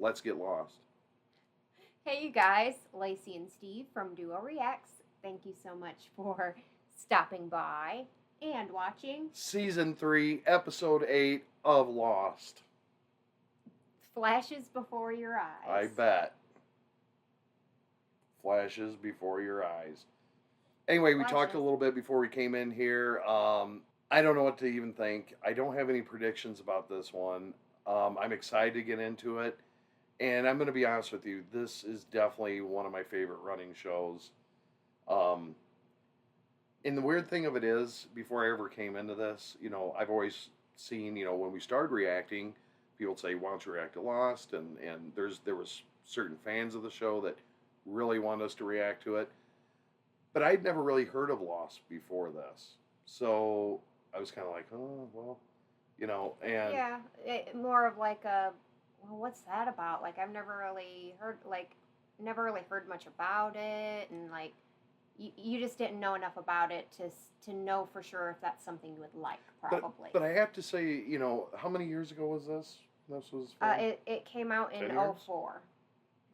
let's get lost. Hey you guys, Lacey and Steve from Duo Reacts. Thank you so much for stopping by and watching Season 3, Episode 8 of Lost. Flashes before your eyes. I bet. Flashes before your eyes. Anyway, we talked a little bit before we came in here. I don't know what to even think. I don't have any predictions about this one. I'm excited to get into it. And I'm going to be honest with you, this is definitely one of my favorite running shows. And the weird thing of it is, before I ever came into this, you know, I've always seen, you know, when we started reacting, people would say, why don't you react to Lost? And there was certain fans of the show that really wanted us to react to it. But I'd never really heard of Lost before this. So I was kind of like, oh, well, you know, and... Yeah, more of like a, well, what's that about? Like, I've never really heard much about it, and like, you just didn't know enough about it to know for sure if that's something you would like, probably. But I have to say, you know, how many years ago was this? This was it came out in 04.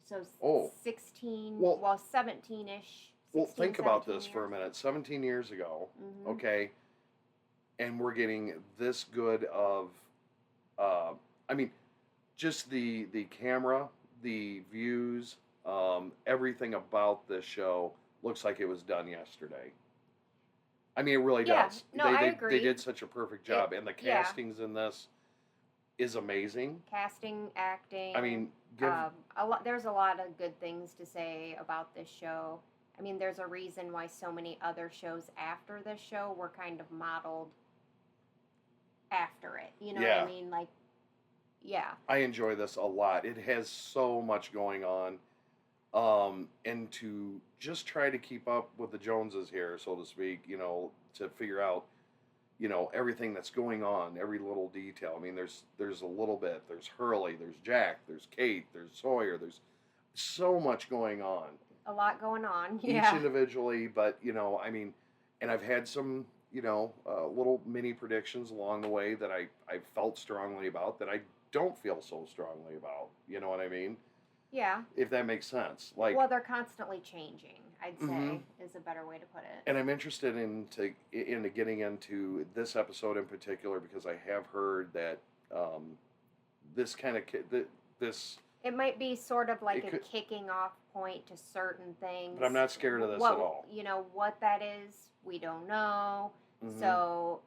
So 16, 17-ish. Well, think about this for a minute. 17 years ago, okay, and we're getting this good of, I mean, just the camera, the views, everything about this show looks like it was done yesterday. I mean, it really does. No, I agree. They did such a perfect job, and the castings in this is amazing. Casting, acting. I mean, there's a lot of good things to say about this show. I mean, there's a reason why so many other shows after this show were kind of modeled after it. You know what I mean? Like, yeah. I enjoy this a lot. It has so much going on. And to just try to keep up with the Joneses here, so to speak, you know, to figure out, you know, everything that's going on, every little detail. I mean, there's a little bit. There's Hurley, there's Jack, there's Kate, there's Sawyer. There's so much going on. A lot going on, yeah. Each individually, but, you know, I mean, and I've had some, you know, little mini predictions along the way that I felt strongly about that I don't feel so strongly about. You know what I mean? Yeah. If that makes sense. Like, well, they're constantly changing, I'd say, is a better way to put it. And I'm interested into getting into this episode in particular because I have heard that this kind of this. It might be sort of like a kicking off point to certain things. But I'm not scared of this at all. You know what that is? We don't know. So,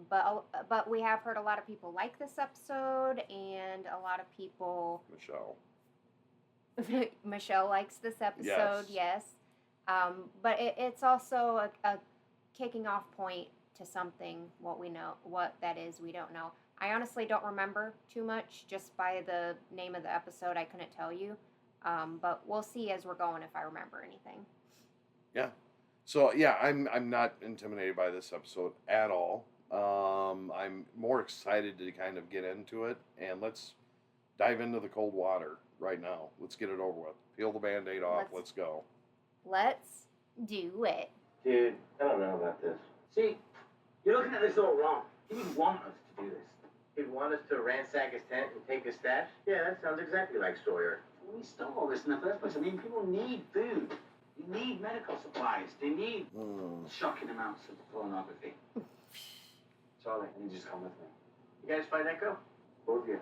but we have heard a lot of people like this episode, and a lot of people. Michelle likes this episode, yes. But it's also a kicking off point to something. What that is, we don't know. I honestly don't remember too much. Just by the name of the episode, I couldn't tell you. But we'll see as we're going if I remember anything. Yeah. So yeah, I'm not intimidated by this episode at all. I'm more excited to kind of get into it, and let's dive into the cold water right now. Let's get it over with. Peel the Band-Aid off. Let's go. Let's do it. Dude, I don't know about this. See, you're looking at this all wrong. He didn't want us to do this. He'd want us to ransack his tent and take his stash? Yeah, that sounds exactly like Sawyer. We stole all this in the first place. I mean, people need food. They need medical supplies. They need shocking amounts of pornography. Charlie, you just come with me. You guys find that girl? Both of you.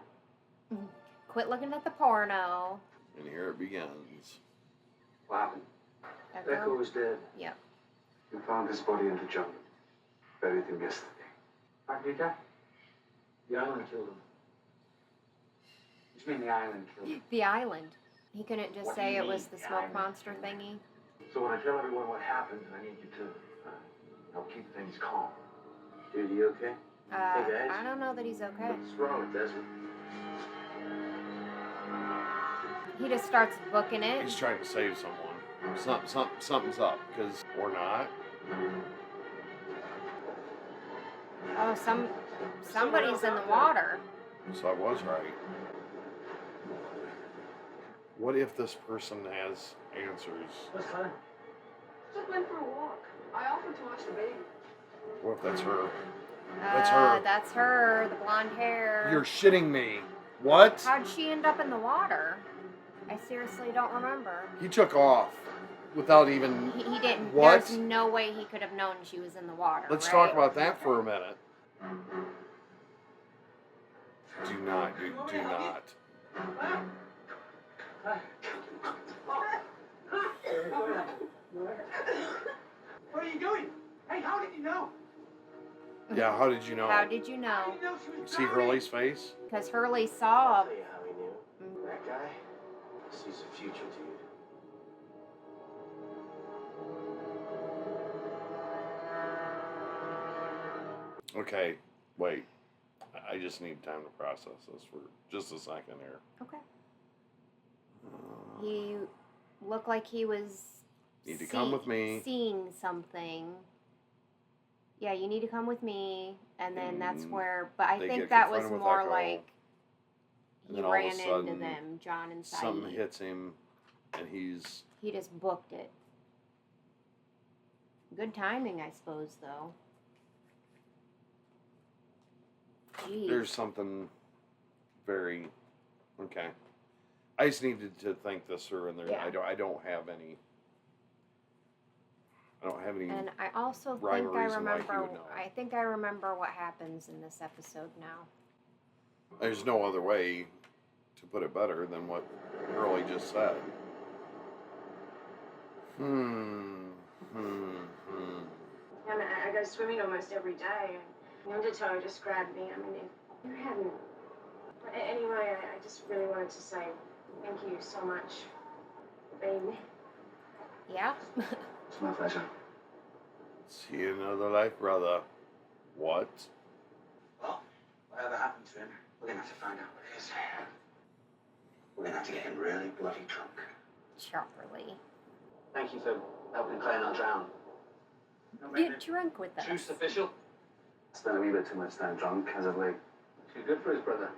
Quit looking at the porno. And here it begins. What happened? Echo was dead. Yep. You found his body in the jungle. Buried him yesterday. How did that? The island killed him. What do you mean the island killed him? The island. He couldn't just say it was the smoke monster thingy. So when I tell everyone what happened, I need you to help keep things calm. Dude, you okay? Hey guys. I don't know that he's okay. What's wrong with Desmond? He just starts booking it. He's trying to save someone. Something's up, because or not. Oh, somebody's in the water. So I was right. What if this person has answers? What's fun? Just went for a walk. I offered to watch the baby. What if that's her? That's her. That's her, the blonde hair. You're shitting me. What? How'd she end up in the water? I seriously don't remember. He took off without even... He didn't. What? There's no way he could have known she was in the water. Let's right? talk about that for a minute. Do not. Where are you going? Hey, how did you know? Yeah, how did you know? How did you know? How did you know she You was see drowning? Hurley's face? Because Hurley saw. I'll tell you how he knew. That guy sees a future to you. Okay, wait. I just need time to process this for just a second here. Okay. He looked like he was. Need to come with me. Seeing something. Yeah, you need to come with me, and then that's where. But I they think get that was confronted with more Echo, like and he then all of a ran into sudden, them, John and Saeed. Something hits him, and he's... He just booked it. Good timing, I suppose, though. Jeez. There's something very... Okay. I just needed to think this through, and there, Yeah. I don't have any... I don't have any... And I also rhyme think or I reason why he remember. would know. I think I remember what happens in this episode now. There's no other way to put it better than what Hurley just said. I mean, I go swimming almost every day, and the undertow just grabbed me. I mean, if you hadn't... Anyway, I just really wanted to say thank you so much for being there. Yeah. It's my pleasure. See another life, brother. What? Well, whatever happened to him, we're gonna have to find out what it is. We're gonna have to get him really bloody drunk. Charlie. Thank you for helping Claire not drown. Get drunk with us. Truce official. Spent a wee bit too much time drunk as of late. Too good for his brother.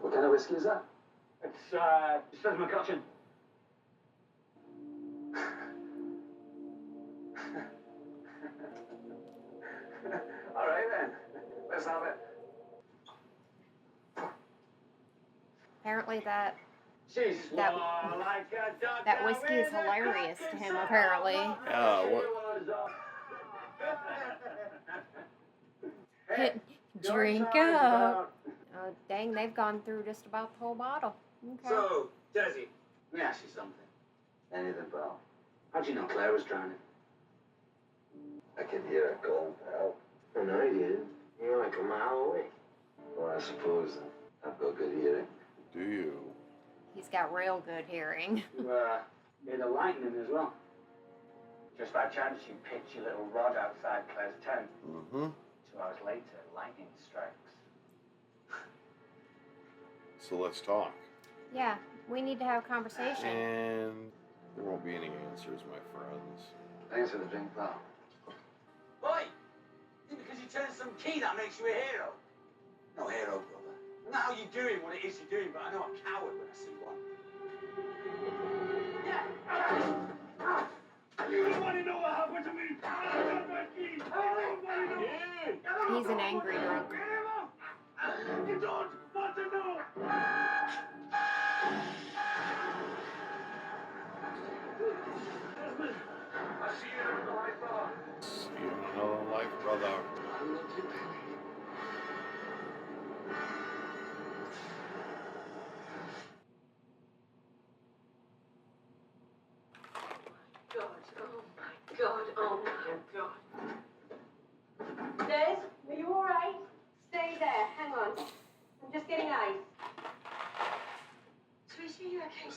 What kind of whiskey is that? It's Desmond. All right then, let's have it. Apparently that She's That- like a duck that whiskey is hilarious to him, apparently. Yeah, what? Drink up. Oh, dang, they've gone through just about the whole bottle. Okay. So, Desi, let me ask you something. Anything, pal. How'd you know Claire was drowning? I can hear her calling for help. I know you did. You're like a mile away. Well, I suppose I've got good hearing. Do you? He's got real good hearing. You made a lightning as well. Just by chance, you pitch your little rod outside Claire's tent. Mm-hmm. 2 hours later, lightning strikes. So let's talk. Yeah, we need to have a conversation. And there won't be any answers, my friends. Thanks for the drink, pal. Boy, because you turn some key that makes you a hero. No hero, brother. I know how you're doing what it is you're doing, but I know a coward when I see one. You don't want to know what happened to me. I got my key. I don't want to know. He's an angry drunk. You don't want to know. I'll see you in the life, brother. See you in another life, brother. Oh my God. Des, are you all right? Stay there. Hang on. I'm just getting ice. Tracy, are you okay?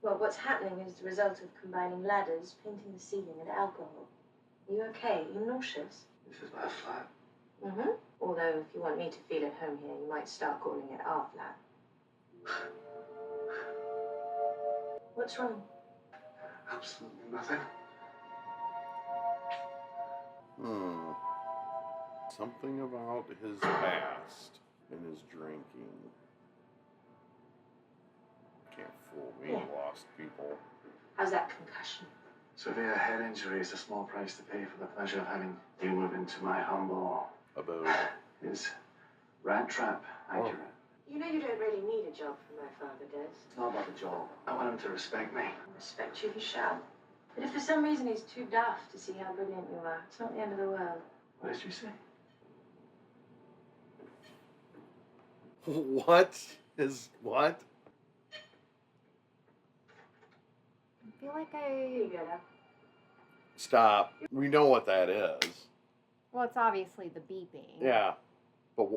Well, what's happening is the result of combining ladders, painting the ceiling, and alcohol. Are you okay? Are you nauseous? This is my flat. Mm-hmm. Although, if you want me to feel at home here, you might start calling it our flat. What's wrong? Absolutely nothing. Something about his past and his drinking. Can't fool me, Yeah. lost people. How's that concussion? Severe head injury is a small price to pay for the pleasure of having you move into my humble About is rat trap accurate. You know you don't really need a job from my father, Des. It's not about the job. I want him to respect me. Respect you, he shall. But if for some reason he's too daft to see how brilliant you are, it's not the end of the world. What did you say? What is what? I feel like Here you go, now. Stop. We know what that is. well, it's obviously the beeping. Yeah, but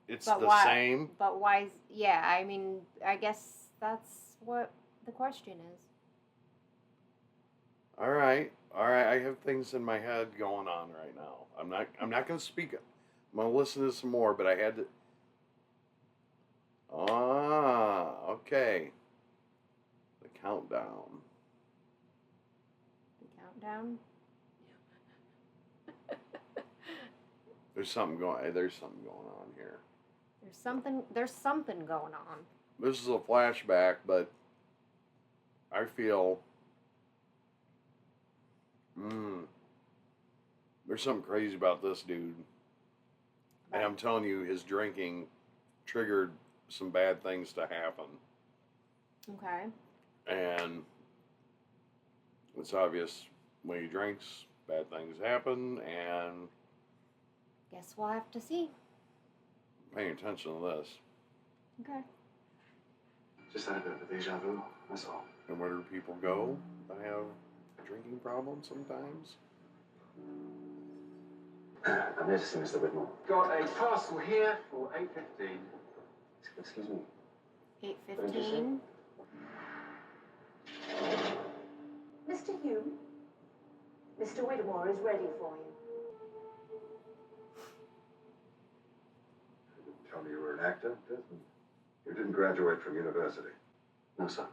it's But the why? same. But why? Yeah, I mean, I guess that's what the question is. All right. I have things in my head going on right now. I'm not going to speak. I'm going to listen to some more, but I had to. Ah, okay. The countdown. The countdown. There's something going on here. There's something going on. This is a flashback, but I feel there's something crazy about this dude. And I'm telling you, his drinking triggered some bad things to happen. Okay. And it's obvious when he drinks, bad things happen, and Guess we'll have to see. paying attention to this. Okay. Just had a bit of a deja vu, that's all. And where do people go that have drinking problems sometimes? I'm here to see Mr. Whitmore. Got a parcel here for $8.15. Excuse me. 8:15. Mr. Hume, Mr. Whitmore is ready for you. You didn't tell me you were an actor, Desmond. You didn't graduate from university. No, sir.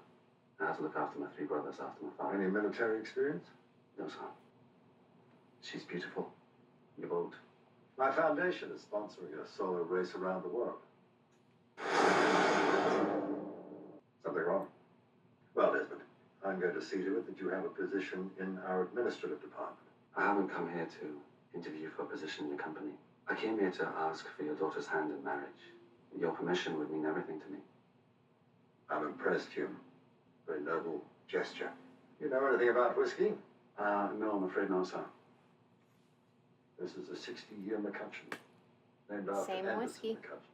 I had to look after my 3 brothers after my father. Any military experience? No, sir. She's beautiful. You're bold. My foundation is sponsoring a solo race around the world. Something wrong? Well, Desmond, I'm going to see to it that you have a position in our administrative department. I haven't come here to interview for a position in your company. I came here to ask for your daughter's hand in marriage. Your permission would mean everything to me. I'm impressed, Hume. Very noble gesture. You know anything about whiskey? No, I'm afraid not, sir. This is a 60-year McCutcheon, named after Same Anderson whiskey. McCutcheon.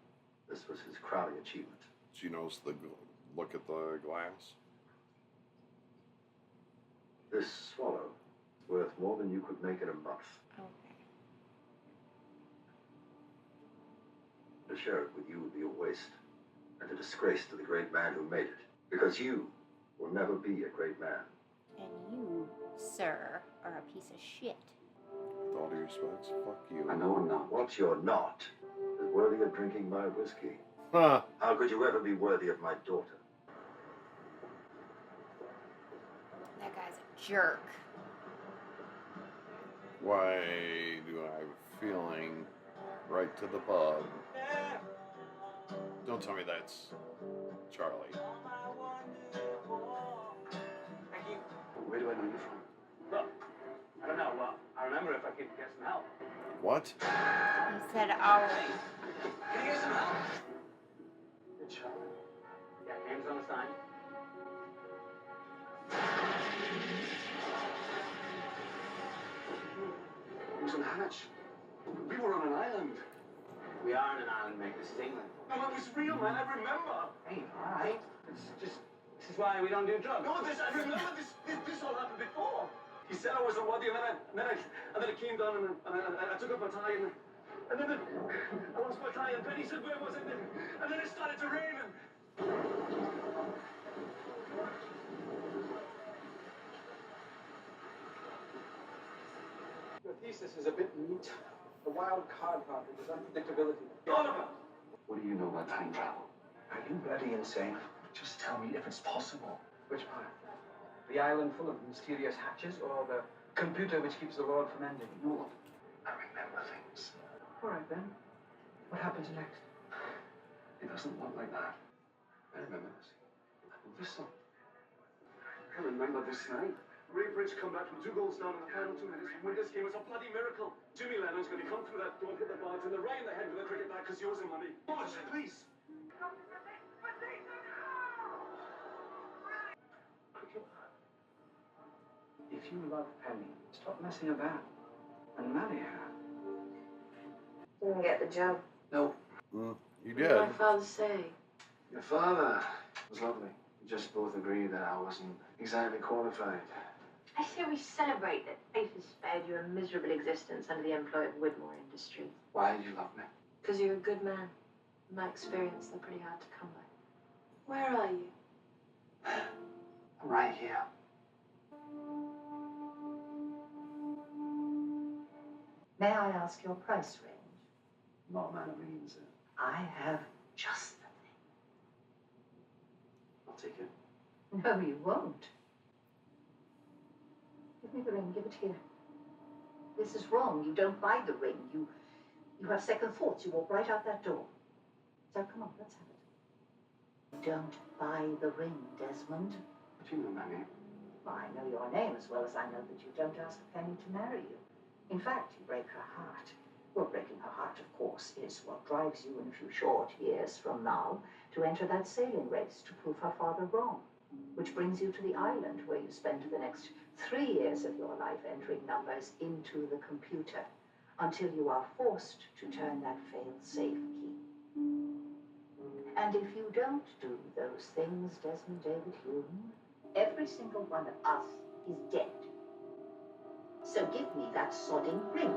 This was his crowning achievement. She knows look at the glass. This swallow is worth more than you could make in a month. Okay. To share it with you would be a waste and a disgrace to the great man who made it. Because you will never be a great man. And you, sir, are a piece of shit. With all due respects, fuck you. I know I'm not. What you're not is worthy of drinking my whiskey. Huh. How could you ever be worthy of my daughter? That guy's a jerk. Why do I have a feeling right to the pub? Don't tell me that's Charlie. Thank you. Where do I know you from? Look, I don't know. Well, I remember if I could get some help. What? He said, "Oh, Can you get some help? Good Charlie. Yeah, name's on the sign. It was in Hatch. We were on an island. We are on an island, mate. This is England. No, it was real, man. I remember. Hey, all right. It's just, this is why we don't do drugs. No, I remember this all happened before. He said I wasn't worthy, and then I came down and I took up my tie and then I lost my tie and Penny said where was it? And then it started to rain and Your thesis is a bit neat. The wild card part is unpredictability. Oliver! What do you know about time travel? Are you bloody insane? Just tell me if it's possible. Which part? The island full of mysterious hatches, or the computer which keeps the world from ending? No, I remember things. All right then. What happens next? It doesn't look like that. I remember this. Listen. I remember this night. Ray Bridge come back from 2 goals down in the final 2 minutes to win this game. It's a bloody miracle. Jimmy Lennon's going to come through that door, hit the boards, and they're right in the head with a cricket bat because he owes him money. Bullshit, please. If you love Penny, stop messing about and marry her. Didn't get the job. No. You What did. did my father say? Your father was lovely. We just both agreed that I wasn't exactly qualified. I say we celebrate that fate has spared you a miserable existence under the employ of Widmore Industries. Why did you love me? Because you're a good man. In my experience, they're pretty hard to come by. Where are you? I'm right here. May I ask your price range? Not a man of means. I have just the I'll take it. thing. No, you won't. Give me the ring. Give it here. This is wrong. You don't buy the ring. You have second thoughts. You walk right out that door. So come on, let's have it. You don't buy the ring, Desmond. What do you know my name? Well, I know your name as well as I know that you don't ask Penny to marry you. In fact, you break her heart. Well, breaking her heart, of course, is what drives you in a few short years from now to enter that sailing race to prove her father wrong, which brings you to the island where you spend the next 3 years of your life entering numbers into the computer until you are forced to turn that fail-safe key. And if you don't do those things, Desmond David Hume, every single one of us is dead. So give me that sodding ring.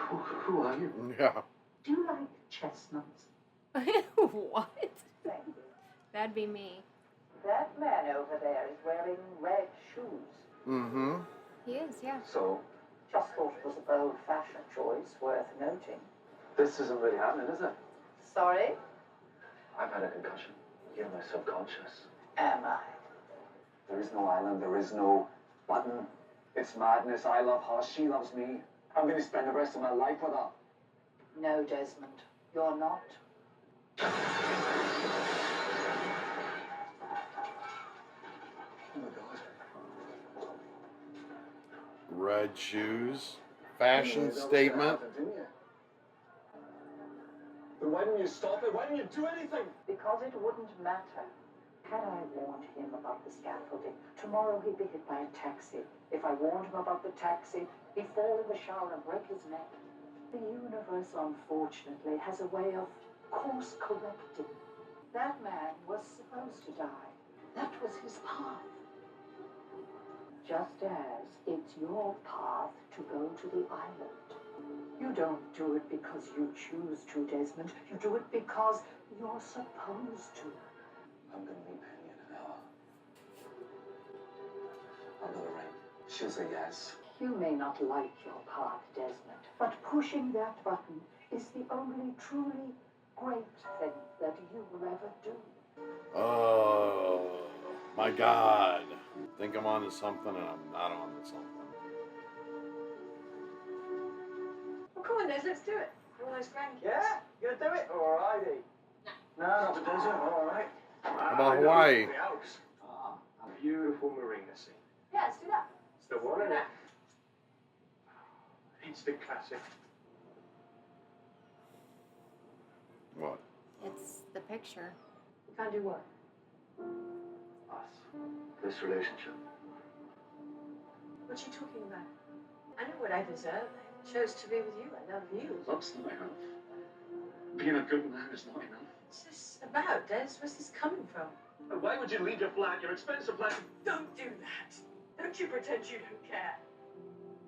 Who are you? Yeah. Do you like chestnuts? What? Thank you. That'd be me. That man over there is wearing red shoes. Mm-hmm. He is, yeah. So, Just thought it was a bold fashion choice worth noting. this isn't really happening, is it? Sorry? I've had a concussion. You're my subconscious. Am I? There is no island, there is no button. It's madness. I love her, she loves me. I'm going to spend the rest of my life with her. No, Desmond, you're not. Oh my God. Red shoes. Fashion You knew that was gonna statement. happen, didn't you? Then why didn't you stop it? Why didn't you do anything? Because it wouldn't matter. Had I warned him about the scaffolding, tomorrow he'd be hit by a taxi. If I warned him about the taxi, he'd fall in the shower and break his neck. The universe, unfortunately, has a way of course correcting. That man was supposed to die. That was his path. Just as it's your path to go to the island. You don't do it because you choose to, Desmond. You do it because you're supposed to. I'm going to meet Penny in an hour. I'll go to ring. She'll say yes. You may not like your path, Desmond, but pushing that button is the only truly great thing that you will ever do. Oh, my God. Think I'm onto something and I'm not onto something. Well, come on, Des, let's do it. We're all those grandkids. Yeah? You gonna do it? Alrighty. No, not the desert. Alright. How about Hawaii? The Alps. A beautiful marina scene. Yeah, let's do that. It's the one, isn't it? Instant classic. What? It's the picture. We can't do what? Us. This relationship. What are you talking about? I know what I deserve. I chose to be with you. I love you. Love's not enough. Being a good man is not enough. What's this about, Des? Where's this coming from? And why would you leave your flat, your expensive flat? Don't do that. Don't you pretend you don't care.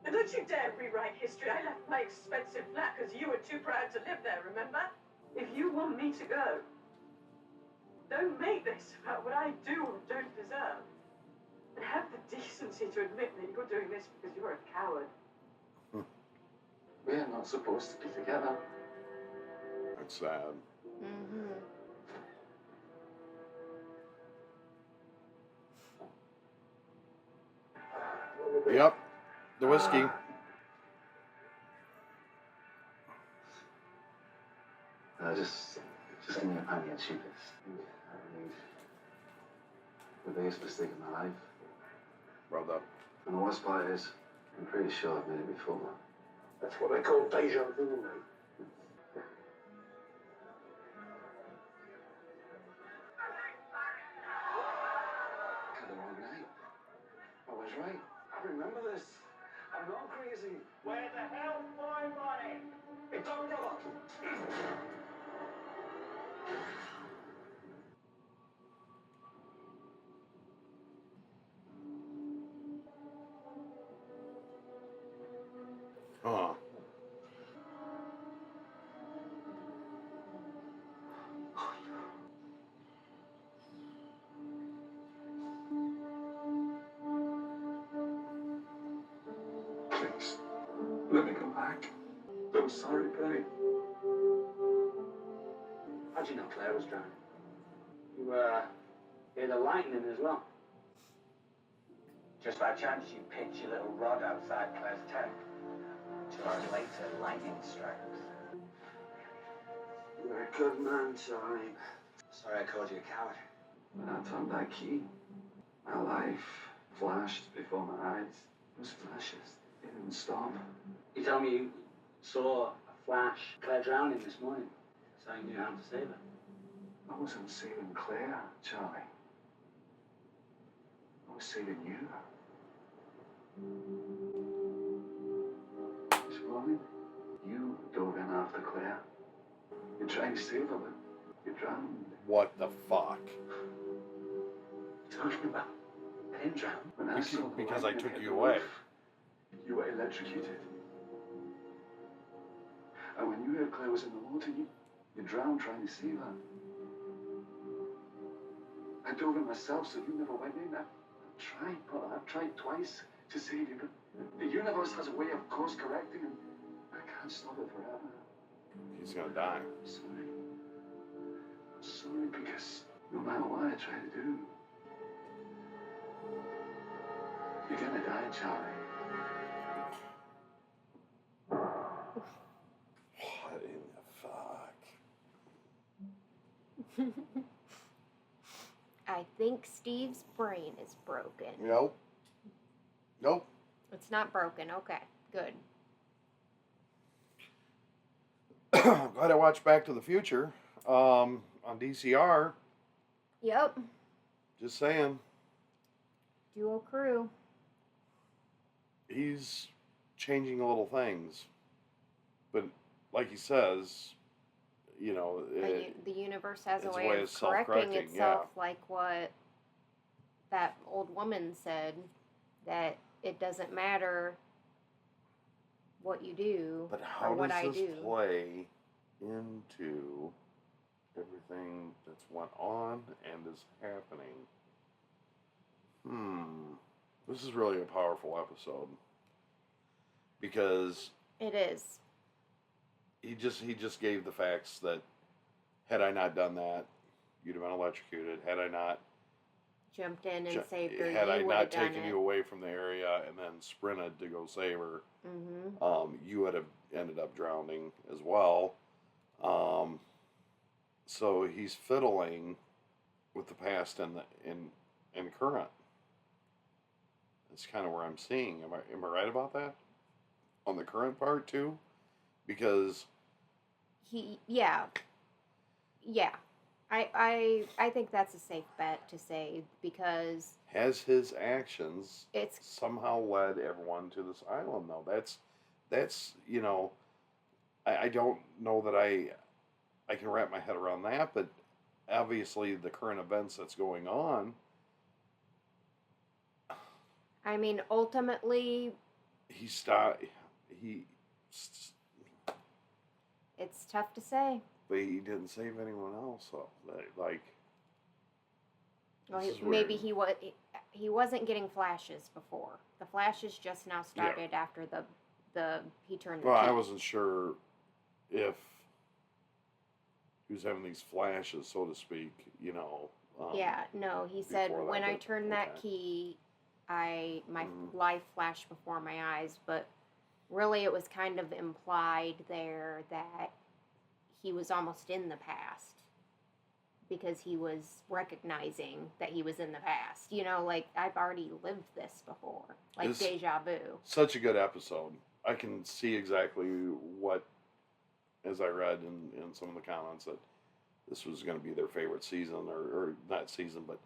And don't you dare rewrite history. I left my expensive flat because you were too proud to live there, remember? If you want me to go, don't make this about what I do or don't deserve. And have the decency to admit that you're doing this because you're a coward. We're not supposed to be together. That's sad. Mm-hmm. Yep. The whiskey. Just give me a penny and cheapest. I made the biggest mistake of my life. Brother. And the worst part is, I'm pretty sure I've made it before. That's what they call deja vu, mate. right. I remember this. I'm not crazy. Where the hell's my money? It's our brother. Huh. Please, let me come back. I'm sorry, Penny. How'd you know Claire was drowning? You, hear the lightning as well? Just by chance, you pitch your little rod outside Claire's tent. 2 hours later, lightning strikes. You're a good man, Charlie. Sorry I called you a coward. When I turned that key, my life flashed before my eyes. Those flashes, they didn't stop. You tell me you saw a flash Claire drowning this morning, so you knew how to save her. I wasn't saving Claire, Charlie. I was saving you. This morning, you dove in after Claire. You're trying to save her, but you drowned. What the fuck? What are you talking about? I didn't drown. When I saw the Because I lightning took hit you the away. roof, you were electrocuted. And when you heard Claire was in the water, you drowned trying to save her. I dove in myself, so you never went in. I've tried, brother. I've tried twice to save you, but the universe has a way of course correcting, and I can't stop it forever. He's gonna die. I'm sorry. I'm sorry because no matter what I try to do, you're gonna die, Charlie. What in the fuck? I think Steve's brain is broken. Nope. Nope. It's not broken. Okay, good. Glad I watched Back to the Future on DCR. Yep. Just saying. Duo crew. He's changing little things. But like he says, you know, The universe has a it's way of correcting self-correcting, itself, like what that old woman said, that it doesn't matter what you do but or how what I does this do. play into everything that's went on and is happening? This is really a powerful episode. Because It is. he just gave the facts that had I not done that, you'd have been electrocuted. Had I not Jumped in and saved her. had You I would not have done taken it. you away from the area and then sprinted to go save her, Mm-hmm. you would have ended up drowning as well. So he's fiddling with the past and current. That's kind of where I'm seeing. Am I right about that? On the current part too, because Yeah. I think that's a safe bet to say, because has his actions it's somehow led everyone to this island though? That's you know, I don't know that I can wrap my head around that, but obviously the current events that's going on, I mean, ultimately, it's tough to say. but he didn't save anyone else. So like, Well, this is maybe weird. he wasn't getting flashes before. The flashes just now started after he turned the Well, key. I wasn't sure if he was having these flashes, so to speak. You know. Yeah, no, he said before that, when I but turned that okay. key, my Mhm. life flashed before my eyes, but really it was kind of implied there that he was almost in the past because he was recognizing that he was in the past. You know, like, I've already lived this before, like It's deja vu. Such a good episode. I can see exactly what, as I read in some of the comments, that this was going to be their favorite season, or not season, but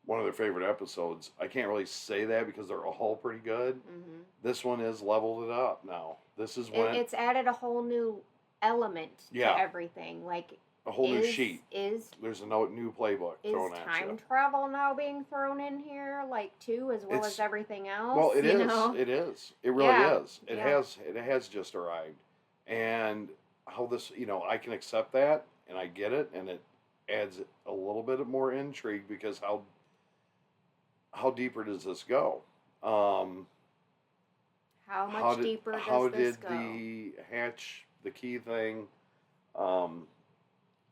one of their favorite episodes. I can't really say that because they're all pretty good. Mm-hmm. This one has leveled it up now. This is when It's added a whole new element to everything. Like, a whole new sheet. There's a new playbook thrown at you. Is time travel now being thrown in here, like, too, as well as everything else? Well, it is. Know? It is. It really is. It has just arrived. And how this, I can accept that, and I get it, and it adds a little bit of more intrigue because how deeper does this go? How much deeper does this go? How did the hatch, the key thing,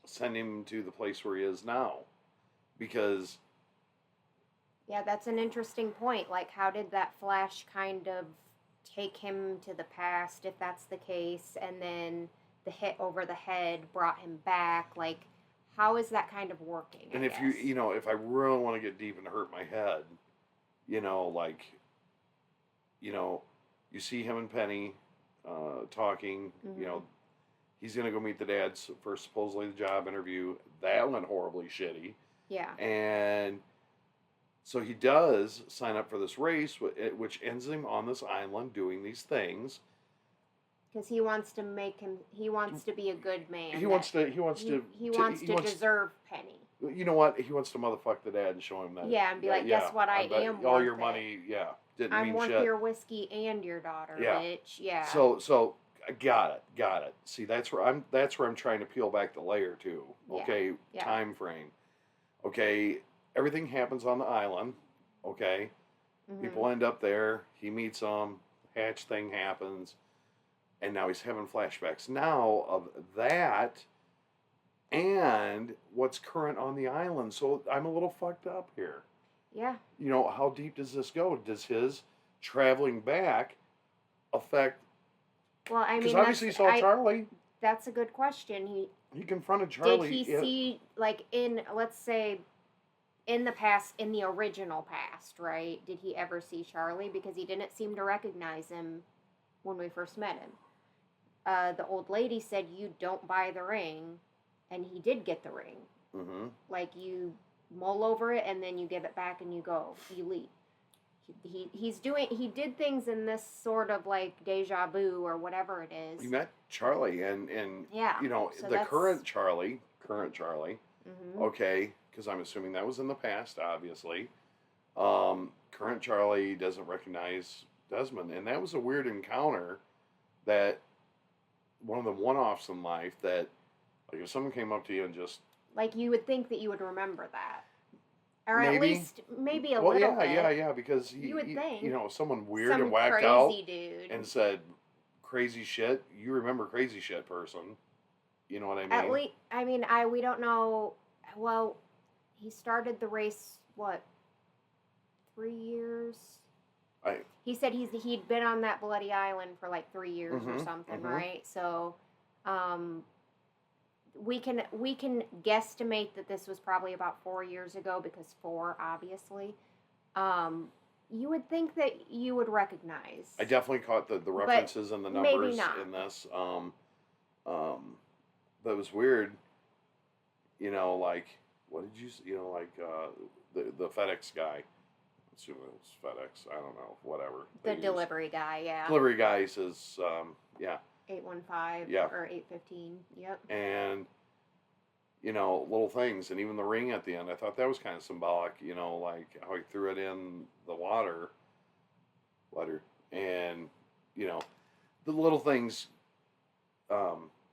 send him to the place where he is now? Because... Yeah, that's an interesting point. Like, how did that flash kind of take him to the past, if that's the case, and then the hit over the head brought him back? Like, how is that kind of working? And if if I really want to get deep and hurt my head, you see him and Penny talking, Mm-hmm. He's going to go meet the dads for supposedly the job interview. That went horribly shitty. Yeah. And so he does sign up for this race, which ends him on this island doing these things. Because he wants to he wants to be a good man. He wants to deserve Penny. You know what? He wants to motherfuck the dad and show him that. Yeah, and be like, guess what? I am all worth your it. money, didn't I'm mean worth shit. your whiskey and your daughter, bitch. Yeah. So got it. See, that's where I'm trying to peel back the layer to. Okay, Yeah. time frame. Okay, everything happens on the island. Okay, Mm-hmm. people end up there. He meets them. Hatch thing happens, and now he's having flashbacks now of that and what's current on the island. So I'm a little fucked up here. Yeah. How deep does this go? Does his traveling back affect? Well, I mean, because obviously he saw Charlie. That's a good question. He confronted Charlie. Did he see, like, let's say, in the past, in the original past, right? Did he ever see Charlie? Because he didn't seem to recognize him when we first met him. The old lady said, "You don't buy the ring," and he did get the ring. Mm-hmm. Like, you mull over it, and then you give it back, and you go. You leave. He did things in this sort of like deja vu or whatever it is. He met Charlie and yeah, so the current Charlie. Mm-hmm. Okay, because I'm assuming that was in the past, obviously. Current Charlie doesn't recognize Desmond, and that was a weird encounter. That one of the one-offs in life that, like, if someone came up to you and just like, you would think that you would remember that. Or maybe. at least maybe a little bit. Yeah, because you would think. Someone weird Some and whacked crazy out dude. and said crazy shit. You remember crazy shit person. You know what I mean? At least, we don't know. Well, he started the race, 3 years? He said he'd been on that bloody island for like 3 years or something, right? So, we can guesstimate that this was probably about 4 years ago, because 4, obviously. You would think that you would recognize. I definitely caught the references and the numbers in this. But it was weird. Like, what did you? The FedEx guy. I'm assuming it was FedEx. I don't know. Whatever. The delivery guy, yeah. Delivery guy says, 815 or 815. Yep. And little things, and even the ring at the end, I thought that was kind of symbolic, like how he threw it in the water, and the little things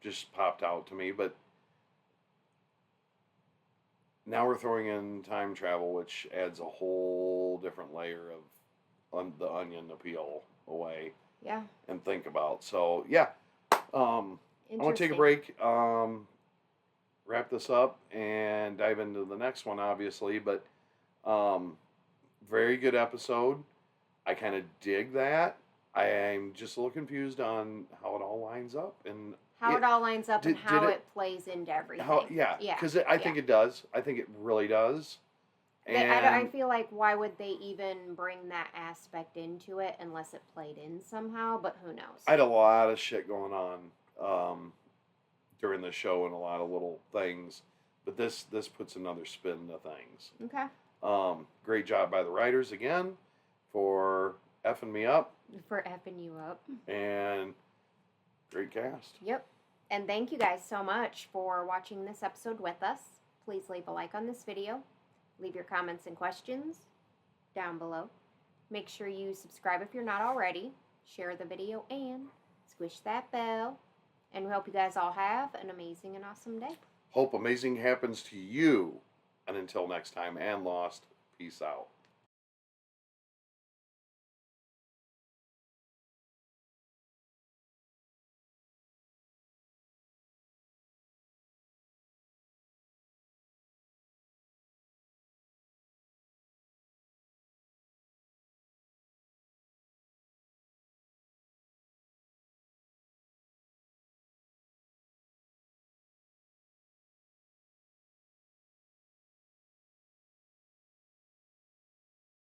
just popped out to me. But now we're throwing in time travel, which adds a whole different layer of the onion to peel away. Yeah. And think about. So yeah, I want to take a break, wrap this up, and dive into the next one, obviously. But very good episode. I kind of dig that. I'm just a little confused on how it all lines up and how it all lines up and how it plays into everything. Because I think it does. I think it really does. And I feel like, why would they even bring that aspect into it unless it played in somehow? But who knows? I had a lot of shit going on during the show and a lot of little things but this puts another spin to things. Okay. Great job by the writers again for effing me up, For effing you up. and great cast. Yep. And thank you guys so much for watching this episode with us. Please leave a like on this video. Leave your comments and questions down below. Make sure you subscribe if you're not already. Share the video and squish that bell. And we hope you guys all have an amazing and awesome day. Hope amazing happens to you. And until next time, and Lost, peace out.